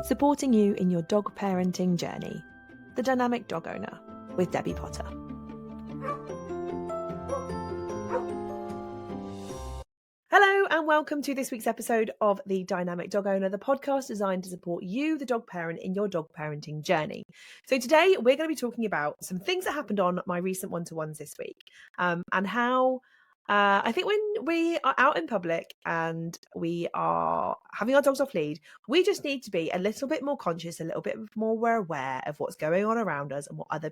supporting you in your dog parenting journey. The Dynamic Dog Owner with Debbie Potter. Hello and welcome to this week's episode of The Dynamic Dog Owner, the podcast designed to support you, the dog parent, in your dog parenting journey. So today we're going to be talking about some things that happened on my recent one-to-ones this week, and how I think when we are out in public and we are having our dogs off lead, we just need to be a little bit more conscious, a little bit more aware of what's going on around us and what other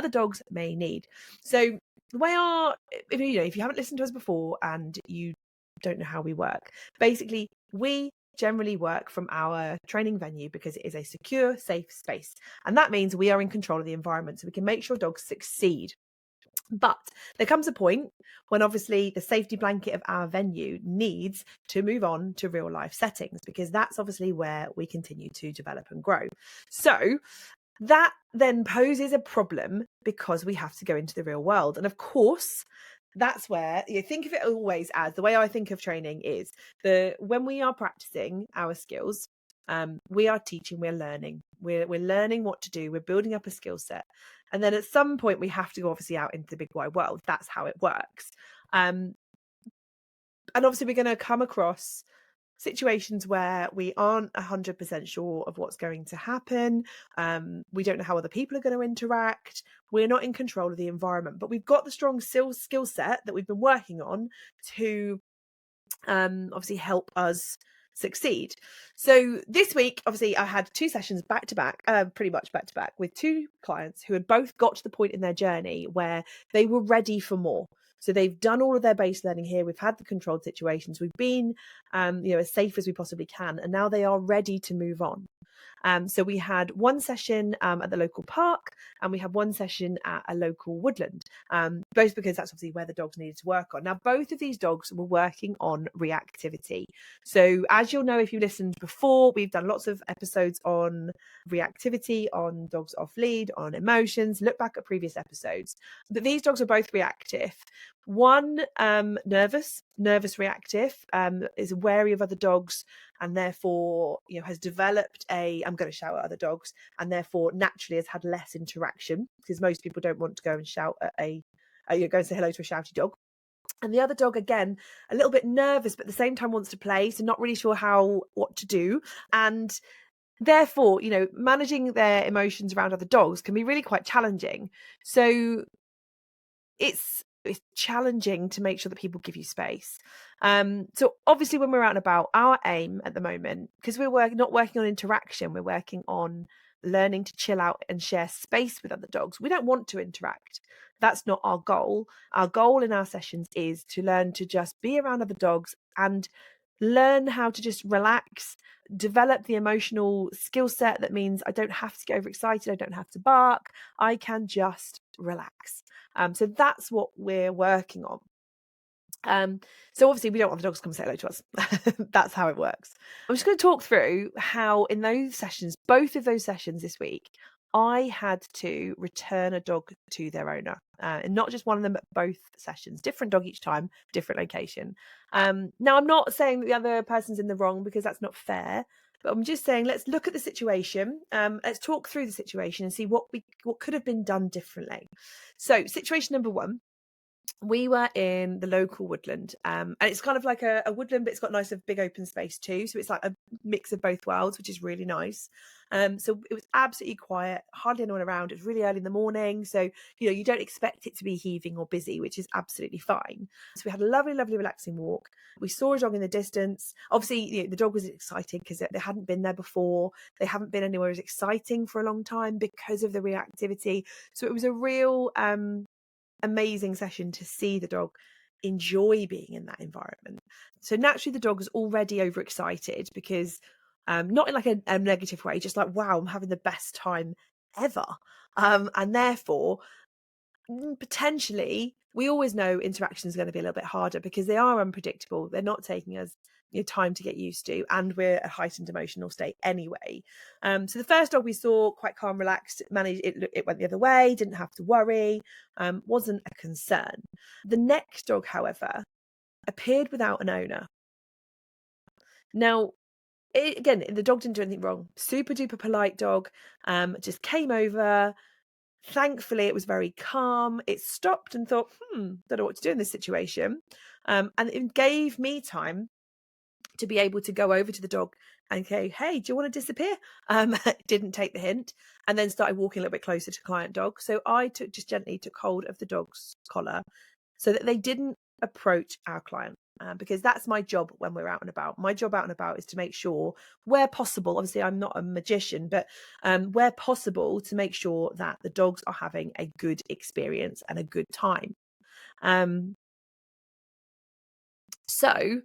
dogs may need. So if you haven't listened to us before and you don't know how we work, basically we generally work from our training venue because it is a secure, safe space. And that means we are in control of the environment, so we can make sure dogs succeed. But there comes a point when obviously the safety blanket of our venue needs to move on to real life settings, because that's obviously where we continue to develop and grow. So that then poses a problem because we have to go into the real world. And of course, that's where you think of it always as, the way I think of training is when we are practicing our skills, we are teaching, we're learning, we're learning what to do, we're building up a skill set. And then at some point we have to go obviously out into the big wide world. That's how it works. And obviously we're going to come across situations where we aren't 100% sure of what's going to happen. We don't know how other people are going to interact. We're not in control of the environment, but we've got the strong skill set that we've been working on to obviously help us succeed. So this week, obviously, I had 2 sessions back to back, pretty much back to back, with 2 clients who had both got to the point in their journey where they were ready for more. So they've done all of their base learning here. We've had the controlled situations. We've been, as safe as we possibly can, and now they are ready to move on. So we had one session at the local park, and we had one session at a local woodland, both because that's obviously where the dogs needed to work on. Now, both of these dogs were working on reactivity. So as you'll know, if you listened before, we've done lots of episodes on reactivity, on dogs off lead, on emotions. Look back at previous episodes. But these dogs are both reactive. One nervous reactive, is wary of other dogs, and therefore has developed I'm going to shout at other dogs, and therefore naturally has had less interaction, because most people don't want to go and shout at go and say hello to a shouty dog. And the other dog, again, a little bit nervous, but at the same time wants to play, so not really sure what to do. And therefore, managing their emotions around other dogs can be really quite challenging. So it's challenging to make sure that people give you space. So obviously when we're out and about, our aim at the moment, because we're not working on interaction, we're working on learning to chill out and share space with other dogs. We don't want to interact. That's not our goal. Our goal in our sessions is to learn to just be around other dogs and learn how to just relax, develop the emotional skill set that means I don't have to get overexcited, I don't have to bark, I can just relax. So that's what we're working on. So obviously we don't want the dogs to come and say hello to us. That's how it works. I'm just going to talk through how in those sessions, both of those sessions this week, I had to return a dog to their owner, and not just one of them, but both sessions. Different dog each time, different location. Now, I'm not saying that the other person's in the wrong, because that's not fair, but I'm just saying let's look at the situation. Let's talk through the situation and see what could have been done differently. So situation number 1. We were in the local woodland, and it's kind of like a woodland, but it's got nice big open space too. So it's like a mix of both worlds, which is really nice. So it was absolutely quiet, hardly anyone around. It was really early in the morning, so you don't expect it to be heaving or busy, which is absolutely fine. So we had a lovely, lovely, relaxing walk. We saw a dog in the distance. Obviously, the dog was excited because they hadn't been there before. They haven't been anywhere as exciting for a long time because of the reactivity. So it was a real amazing session to see the dog enjoy being in that environment. So naturally the dog was already overexcited, because not in like a negative way, just like, wow, I'm having the best time ever. And therefore potentially, we always know interaction is going to be a little bit harder because they are unpredictable. They're not taking us time to get used to, and we're a heightened emotional state anyway. So the first dog we saw, quite calm, relaxed, managed it went the other way, didn't have to worry, wasn't a concern. The next dog, however, appeared without an owner. Now, again, the dog didn't do anything wrong. Super duper polite dog. Just came over. Thankfully, it was very calm. It stopped and thought, don't know what to do in this situation. And it gave me time to be able to go over to the dog and say, hey, do you want to disappear? Didn't take the hint, and then started walking a little bit closer to client dog. So I just gently took hold of the dog's collar so that they didn't approach our client. Because that's my job when we're out and about. My job out and about is to make sure, where possible, obviously I'm not a magician, but where possible, to make sure that the dogs are having a good experience and a good time. So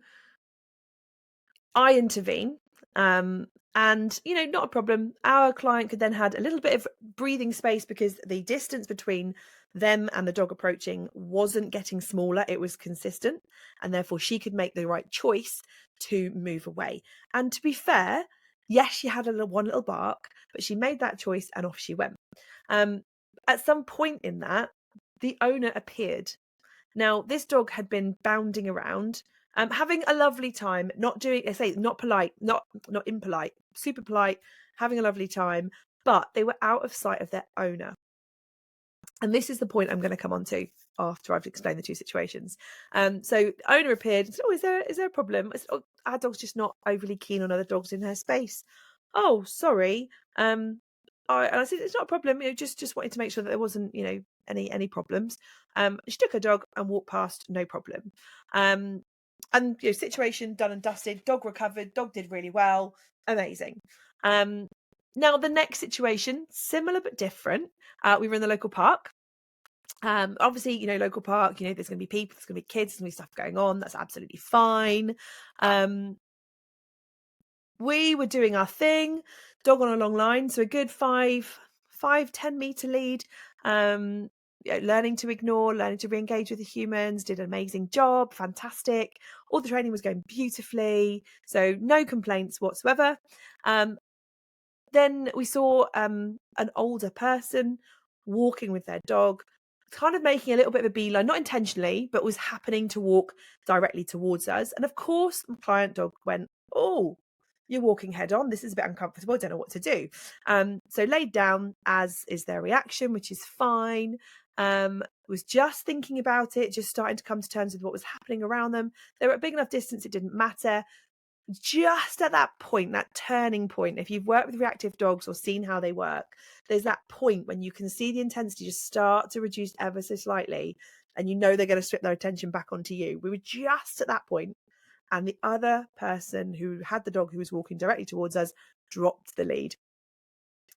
I intervene, and not a problem. Our client could then had a little bit of breathing space because the distance between them and the dog approaching wasn't getting smaller, it was consistent, and therefore she could make the right choice to move away. And to be fair, yes, she had one little bark, but she made that choice and off she went. At some point in that, the owner appeared. Now, this dog had been bounding around, having a lovely time, not doing, I say, not polite, not impolite, super polite, having a lovely time, but they were out of sight of their owner. And this is the point I'm going to come on to after I've explained the two situations. So the owner appeared and said, "Oh, is there a problem?" I said, "Oh, our dog's just not overly keen on other dogs in her space." "Oh, sorry." And I said, "It's not a problem. Just wanted to make sure that there wasn't, any problems." She took her dog and walked past, no problem. And situation done and dusted. Dog recovered. Dog did really well. Amazing. Now the next situation, similar but different. We were in the local park. Obviously, local park, there's going to be people, there's going to be kids, there's going to be stuff going on. That's absolutely fine. We were doing our thing, dog on a long line, so a good 10-meter lead. Learning to ignore, learning to re-engage with the humans, did an amazing job, fantastic. All the training was going beautifully, so no complaints whatsoever. Then we saw an older person walking with their dog, kind of making a little bit of a beeline, not intentionally, but was happening to walk directly towards us. And of course, my client dog went, "Oh, you're walking head on. This is a bit uncomfortable. I don't know what to do." So laid down, as is their reaction, which is fine. Was just thinking about it, just starting to come to terms with what was happening around them. They were at a big enough distance, it didn't matter. Just at that point, that turning point, if you've worked with reactive dogs or seen how they work, there's that point when you can see the intensity just start to reduce ever so slightly, and they're going to strip their attention back onto you. We were just at that point, and the other person who had the dog, who was walking directly towards us, dropped the lead.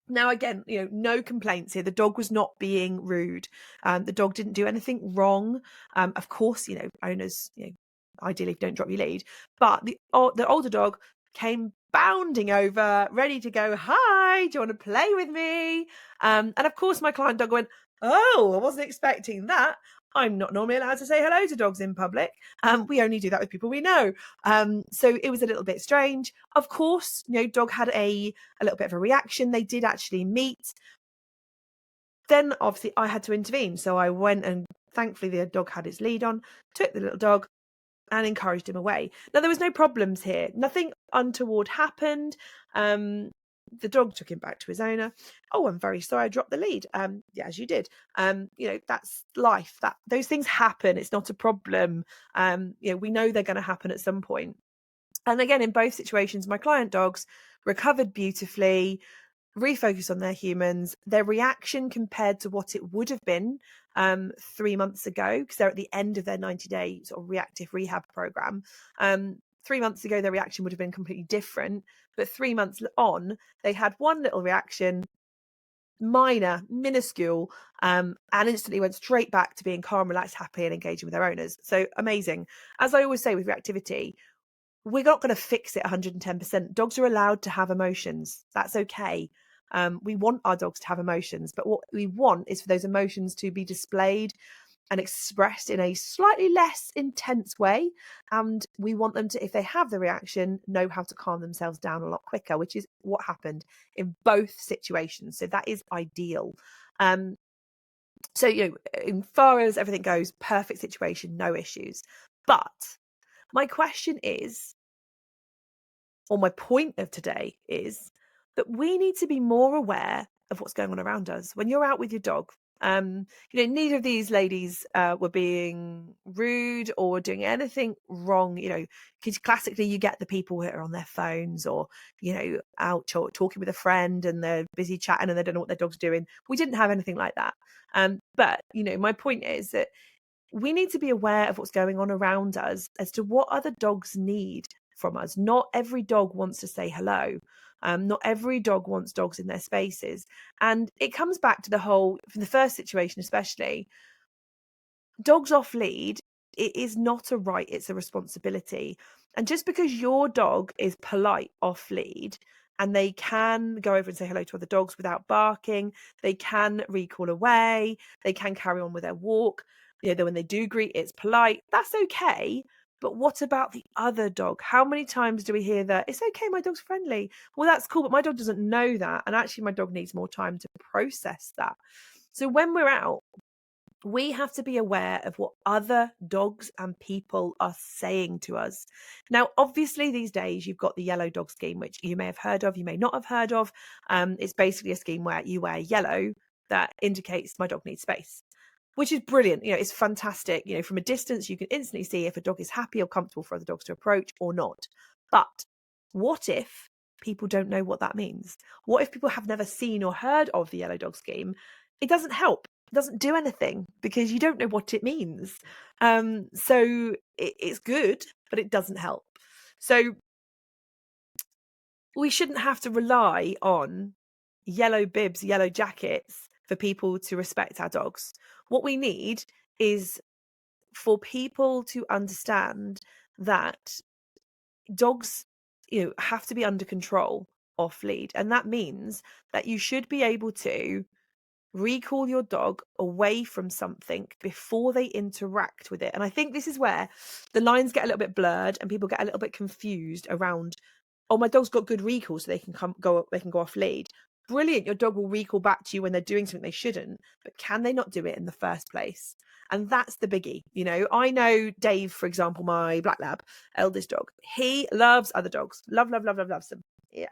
Now, again, no complaints here. The dog was not being rude. The dog didn't do anything wrong. Of course, owners, ideally don't drop your lead. But the older dog came bounding over, ready to go, "Hi, do you want to play with me?" And of course, my client dog went, "Oh, I wasn't expecting that. I'm not normally allowed to say hello to dogs in public. We only do that with people we know." So it was a little bit strange. Of course, dog had a little bit of a reaction. They did actually meet. Then obviously I had to intervene. So I went, and thankfully the dog had its lead on, took the little dog and encouraged him away. Now, there was no problems here. Nothing untoward happened. The dog took him back to his owner. "Oh, I'm very sorry I dropped the lead." Yeah, as you did. That's life. Those things happen. It's not a problem. We know they're going to happen at some point. And again, in both situations, my client dogs recovered beautifully, refocus on their humans. Their reaction compared to what it would have been 3 months ago, because they're at the end of their 90-day sort of reactive rehab program. 3 months ago, their reaction would have been completely different. But 3 months on, they had one little reaction, minuscule, and instantly went straight back to being calm, relaxed, happy, and engaging with their owners. So amazing. As I always say with reactivity, we're not going to fix it 110%. Dogs are allowed to have emotions. That's okay. We want our dogs to have emotions, but what we want is for those emotions to be displayed and expressed in a slightly less intense way. And we want them to, if they have the reaction, know how to calm themselves down a lot quicker, which is what happened in both situations. So that is ideal. So, in far as everything goes, perfect situation, no issues. But my question is, or my point of today is that we need to be more aware of what's going on around us. When you're out with your dog, neither of these ladies were being rude or doing anything wrong. Because classically you get the people that are on their phones or, out talking with a friend and they're busy chatting and they don't know what their dog's doing. We didn't have anything like that. But, my point is that we need to be aware of what's going on around us as to what other dogs need from us. Not every dog wants to say hello. Not every dog wants dogs in their spaces. And it comes back to from the first situation especially, dogs off lead, it is not a right, it's a responsibility. And just because your dog is polite off lead and they can go over and say hello to other dogs without barking, they can recall away, they can carry on with their walk, when they do greet, it's polite, that's okay. But what about the other dog? How many times do we hear that? It's okay, my dog's friendly. Well, that's cool, but my dog doesn't know that. And actually, my dog needs more time to process that. So when we're out, we have to be aware of what other dogs and people are saying to us. Now, obviously, these days, you've got the yellow dog scheme, which you may have heard of, you may not have heard of. It's basically a scheme where you wear yellow that indicates my dog needs space, which is brilliant. It's fantastic. From a distance, you can instantly see if a dog is happy or comfortable for other dogs to approach or not. But what if people don't know what that means? What if people have never seen or heard of the yellow dog scheme? It doesn't help. It doesn't do anything because you don't know what it means. So it's good, but it doesn't help. So we shouldn't have to rely on yellow bibs, yellow jackets for people to respect our dogs. What we need is for people to understand that dogs, have to be under control off lead. And that means that you should be able to recall your dog away from something before they interact with it. And I think this is where the lines get a little bit blurred and people get a little bit confused around, oh, my dog's got good recall, so they can go off lead. Brilliant, your dog will recall back to you when they're doing something they shouldn't, but can they not do it in the first place? And that's the biggie. I know Dave, for example, my black lab, eldest dog, he loves other dogs. Loves them.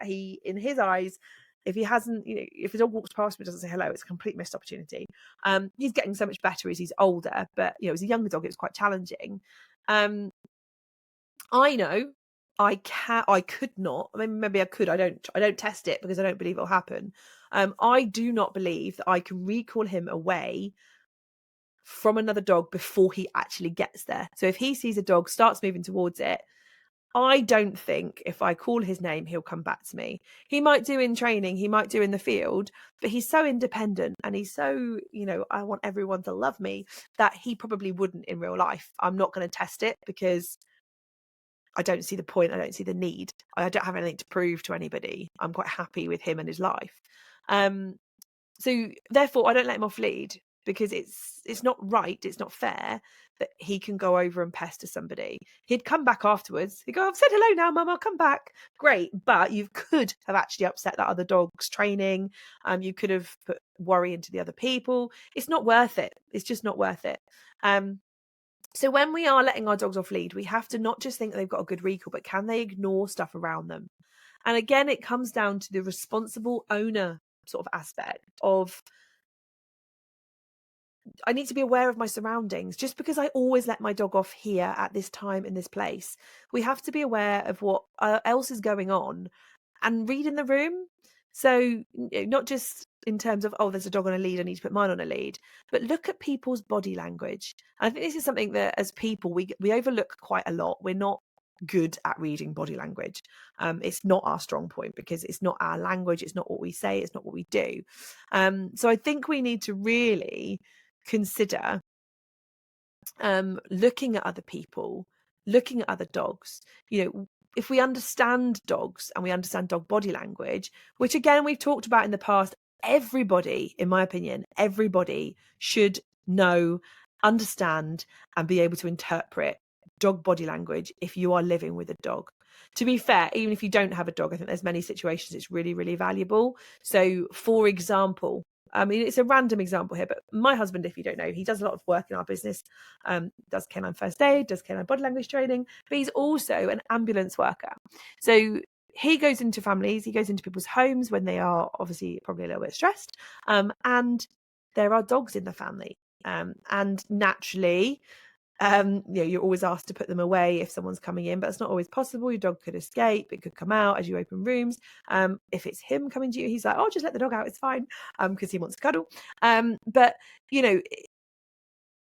He, in his eyes, if he hasn't, if a dog walks past him and doesn't say hello, it's a complete missed opportunity. He's getting so much better as he's older, but as a younger dog, it was quite challenging. I know I could not. I mean, maybe I could. I don't test it because I don't believe it'll happen. I do not believe that I can recall him away from another dog before he actually gets there. So if he sees a dog, starts moving towards it, I don't think if I call his name, he'll come back to me. He might do in training, he might do in the field, but he's so independent and he's so, I want everyone to love me, that he probably wouldn't in real life. I'm not going to test it because I don't see the point. I don't see the need. I don't have anything to prove to anybody. I'm quite happy with him and his life. So therefore, I don't let him off lead because it's not right. It's not fair that he can go over and pester somebody. He'd come back afterwards. He'd go, I've said hello now, Mum, I'll come back. Great. But you could have actually upset that other dog's training. You could have put worry into the other people. It's not worth it. It's just not worth it. So when we are letting our dogs off lead, we have to not just think they've got a good recall, but can they ignore stuff around them? And again, it comes down to the responsible owner sort of aspect of, I need to be aware of my surroundings. Just because I always let my dog off here at this time in this place, we have to be aware of what else is going on and read in the room. So not just in terms of, oh, there's a dog on a lead, I need to put mine on a lead, but look at people's body language. And I think this is something that as people, we overlook quite a lot. We're not good at reading body language. It's not our strong point because it's not our language. It's not what we say. It's not what we do. So I think we need to really consider looking at other people, looking at other dogs. If we understand dogs and we understand dog body language, which again we've talked about in the past, everybody, in my opinion, everybody should know, understand, and be able to interpret dog body language if you are living with a dog. To be fair, even if you don't have a dog, I think there's many situations it's really, really valuable. So, for example, I mean, it's a random example here, but my husband, if you don't know, he does a lot of work in our business, does canine first aid, does canine body language training, but he's also an ambulance worker. So he goes into families, he goes into people's homes when they are obviously probably a little bit stressed, and there are dogs in the family, and naturally, you're always asked to put them away if someone's coming in, but it's not always possible. Your dog could escape, it could come out as you open rooms. If it's him coming to you, he's like, oh, just let the dog out, it's fine, because he wants to cuddle. But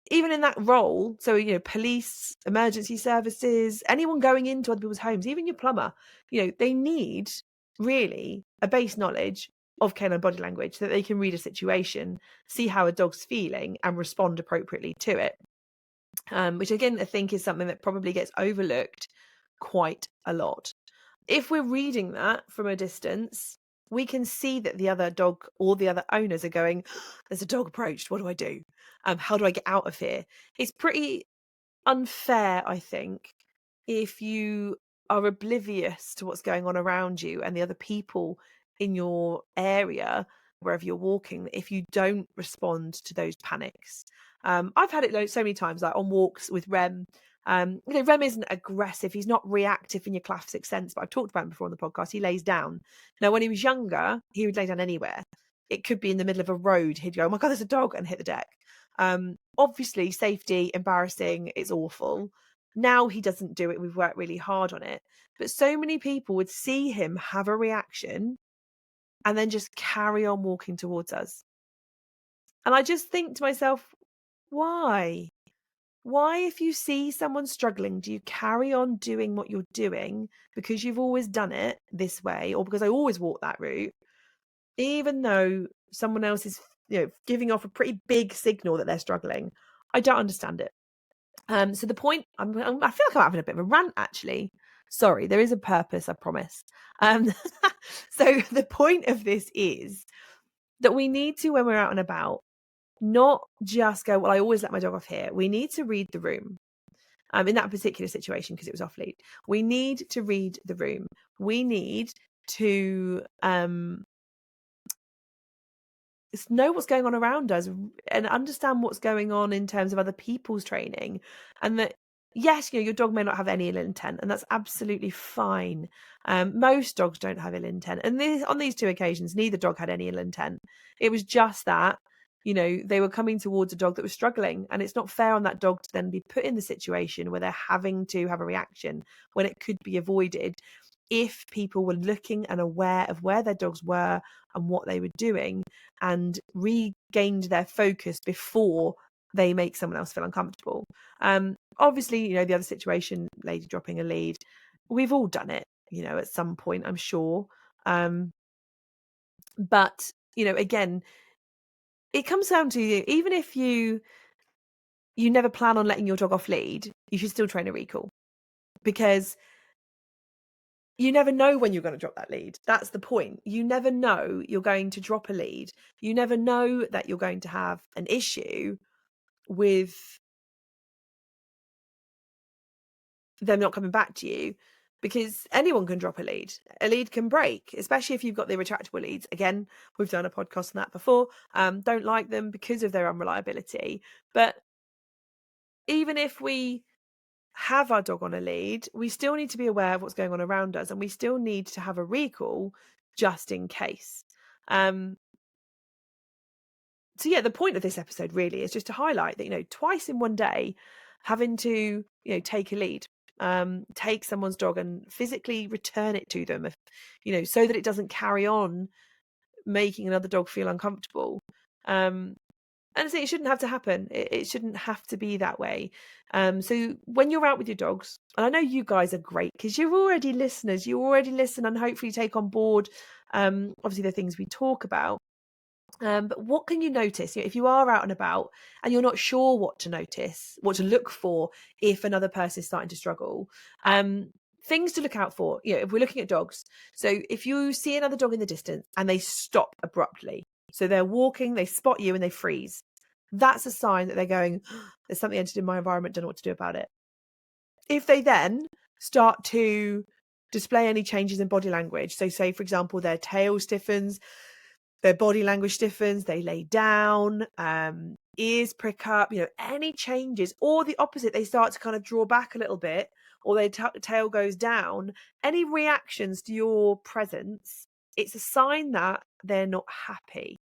even in that role, so police, emergency services, anyone going into other people's homes, even your plumber, they need really a base knowledge of canine body language, so that they can read a situation, see how a dog's feeling, and respond appropriately to it. Which again, I think is something that probably gets overlooked quite a lot. If we're reading that from a distance, we can see that the other dog or the other owners are going, there's a dog approached, what do I do? How do I get out of here? It's pretty unfair, I think, if you are oblivious to what's going on around you and the other people in your area, wherever you're walking, if you don't respond to those panics. I've had it so many times, like on walks with Rem. Rem isn't aggressive. He's not reactive in your classic sense, but I've talked about him before on the podcast. He lays down. Now, when he was younger, he would lay down anywhere. It could be in the middle of a road. He'd go, oh my God, there's a dog, and hit the deck. Obviously, safety, embarrassing, it's awful. Now he doesn't do it. We've worked really hard on it. But so many people would see him have a reaction and then just carry on walking towards us. And I just think to myself, why? Why, if you see someone struggling, do you carry on doing what you're doing because you've always done it this way, or because I always walk that route, even though someone else is giving off a pretty big signal that they're struggling? I don't understand it. So the point, I feel like I'm having a bit of a rant, actually. Sorry, there is a purpose, I promise. So the point of this is that we need to, when we're out and about, not just go, well, I always let my dog off here. We need to read the room. In that particular situation, because it was off lead, we need to read the room. We need to know what's going on around us and understand what's going on in terms of other people's training, and that yes, your dog may not have any ill intent, and that's absolutely fine. Most dogs don't have ill intent, and on these two occasions, neither dog had any ill intent. It was just that they were coming towards a dog that was struggling, and it's not fair on that dog to then be put in the situation where they're having to have a reaction when it could be avoided if people were looking and aware of where their dogs were and what they were doing, and regained their focus before they make someone else feel uncomfortable. Obviously, the other situation, lady dropping a lead, we've all done it, at some point, I'm sure. But, again, it comes down to, even if you never plan on letting your dog off lead, you should still train a recall, because you never know when you're going to drop that lead. That's the point. You never know you're going to drop a lead. You never know that you're going to have an issue with them not coming back to you, because anyone can drop a lead. A lead can break, especially if you've got the retractable leads. Again, we've done a podcast on that before. Don't like them because of their unreliability. But even if we have our dog on a lead, we still need to be aware of what's going on around us, and we still need to have a recall just in case. So yeah, the point of this episode really is just to highlight that, twice in one day, having to, take a lead, take someone's dog and physically return it to them, so that it doesn't carry on making another dog feel uncomfortable. And so it shouldn't have to happen. It shouldn't have to be that way. So when you're out with your dogs, and I know you guys are great because you're already listeners, you already listen and hopefully take on board, obviously, the things we talk about. But what can you notice? If you are out and about and you're not sure what to notice, what to look for if another person is starting to struggle, things to look out for, if we're looking at dogs. So if you see another dog in the distance and they stop abruptly, so they're walking, they spot you and they freeze, that's a sign that they're going, there's something entered in my environment, don't know what to do about it. If they then start to display any changes in body language, so say, for example, their tail stiffens, their body language stiffens, they lay down, ears prick up, any changes, or the opposite, they start to kind of draw back a little bit, or their tail goes down, any reactions to your presence, it's a sign that they're not happy.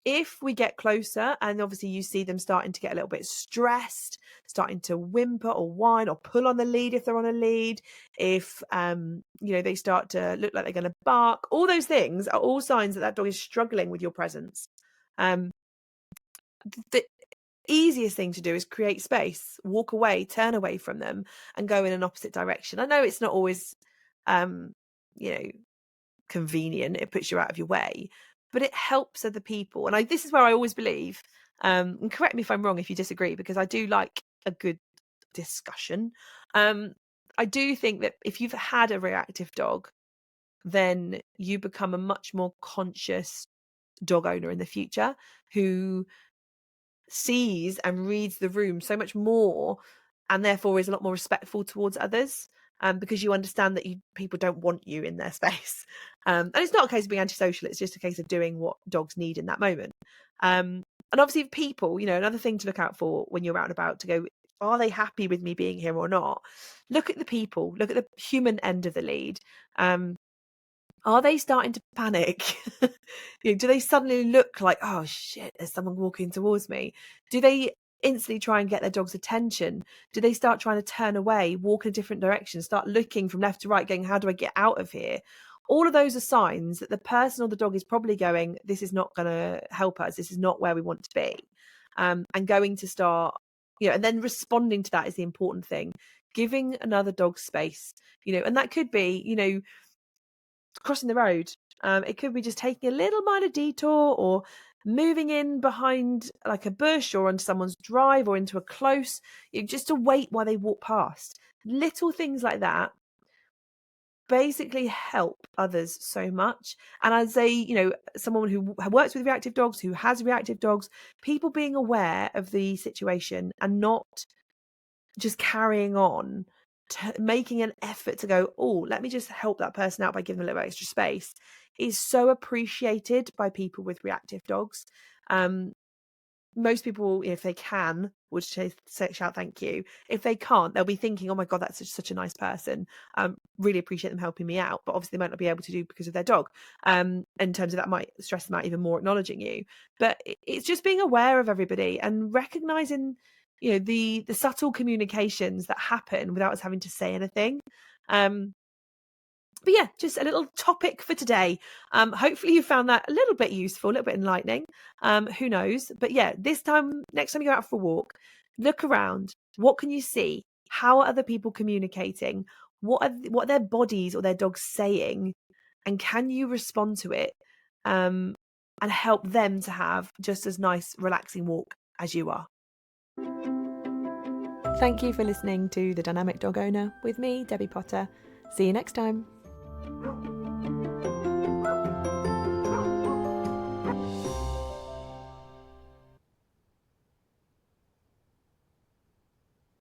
If we get closer and obviously you see them starting to get a little bit stressed, starting to whimper or whine or pull on the lead if they're on a lead, if they start to look like they're going to bark, all those things are all signs that that dog is struggling with your presence. The easiest thing to do is create space, walk away, turn away from them, and go in an opposite direction. I know it's not always convenient, it puts you out of your way, but it helps other people. And this is where I always believe, and correct me if I'm wrong if you disagree, because I do like a good discussion. I do think that if you've had a reactive dog, then you become a much more conscious dog owner in the future who sees and reads the room so much more, and therefore is a lot more respectful towards others, because you understand that people don't want you in their space. And it's not a case of being antisocial, it's just a case of doing what dogs need in that moment. And obviously people, another thing to look out for when you're out and about, to go, are they happy with me being here or not? Look at the people, look at the human end of the lead. Are they starting to panic? Do they suddenly look like, oh shit, there's someone walking towards me? Do they instantly try and get their dog's attention? Do they start trying to turn away, walk in a different direction, start looking from left to right, going, how do I get out of here? All of those are signs that the person or the dog is probably going, this is not going to help us. This is not where we want to be. And going to start, and then responding to that is the important thing. Giving another dog space, and that could be, crossing the road. It could be just taking a little minor detour, or moving in behind like a bush or onto someone's drive or into a close, just to wait while they walk past. Little things like that basically help others so much. And I'd say, someone who works with reactive dogs, who has reactive dogs, people being aware of the situation and not just carrying on, making an effort to go, oh, let me just help that person out by giving them a little extra space, is so appreciated by people with reactive dogs. Most people, if they can, would shout thank you. If they can't, they'll be thinking, oh my God, that's such a nice person. Really appreciate them helping me out. But obviously they might not be able to do because of their dog. In terms of that, might stress them out even more, acknowledging you. But it's just being aware of everybody and recognizing, the subtle communications that happen without us having to say anything. But yeah, just a little topic for today. Hopefully you found that a little bit useful, a little bit enlightening. Who knows? But yeah, next time you go out for a walk, look around. What can you see? How are other people communicating? What are their bodies or their dogs saying? And can you respond to it? And help them to have just as nice, relaxing walk as you are. Thank you for listening to The Dynamic Dog Owner with me, Debbie Potter. See you next time.